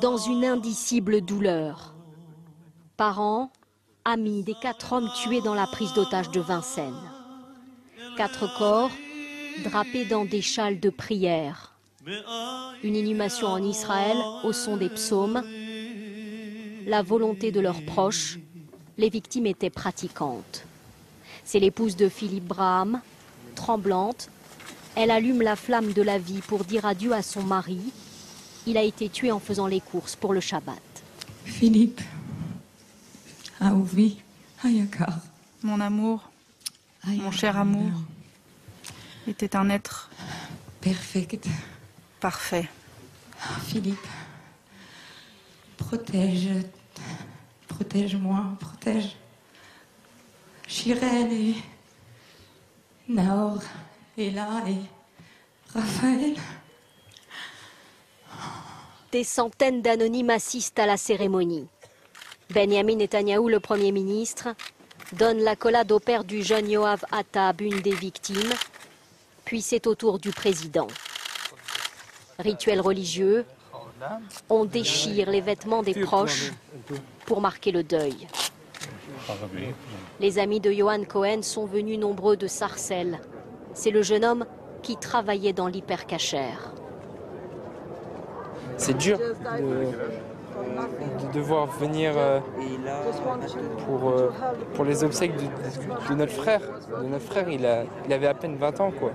dans une indicible douleur. Parents, amis des 4 hommes tués dans la prise d'otage de Vincennes. 4 corps drapés dans des châles de prière. Une inhumation en Israël au son des psaumes. La volonté de leurs proches, les victimes étaient pratiquantes. C'est l'épouse de Philippe Braham, tremblante. Elle allume la flamme de la vie pour dire adieu à son mari. Il a été tué en faisant les courses pour le Shabbat. Philippe, Aouvi, Hayakar. Mon amour, mon cher amour, était un être perfect, parfait. Philippe, protège-moi, protège Chirel et Naor, Ella et Raphaël. Des centaines d'anonymes assistent à la cérémonie. Benjamin Netanyahou, le Premier ministre, donne l'accolade au père du jeune Yoav Attab, une des victimes. Puis c'est au tour du président. Rituel religieux, on déchire les vêtements des proches pour marquer le deuil. Les amis de Yohan Cohen sont venus nombreux de Sarcelles. C'est le jeune homme qui travaillait dans l'hypercachère. C'est dur de devoir venir pour les obsèques de notre frère. Il avait à peine 20 ans, quoi.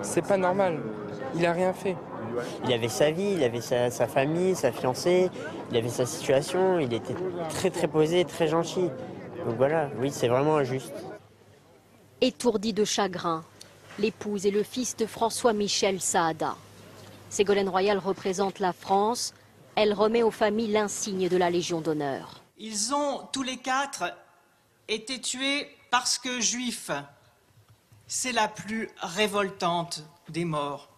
C'est pas normal. Il a rien fait. Il avait sa vie, il avait sa famille, sa fiancée, il avait sa situation. Il était très posé, très gentil. Donc voilà, oui, c'est vraiment injuste. Étourdi de chagrin, l'épouse et le fils de François-Michel Saada. Ségolène Royal représente la France. Elle remet aux familles l'insigne de la Légion d'honneur. Ils ont tous les 4 été tués parce que juifs. C'est la plus révoltante des morts.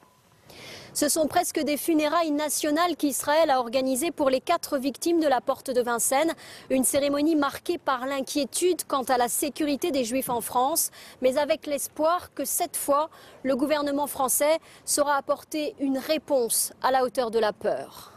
Ce sont presque des funérailles nationales qu'Israël a organisées pour les 4 victimes de la porte de Vincennes. Une cérémonie marquée par l'inquiétude quant à la sécurité des Juifs en France, mais avec l'espoir que cette fois, le gouvernement français saura apporter une réponse à la hauteur de la peur.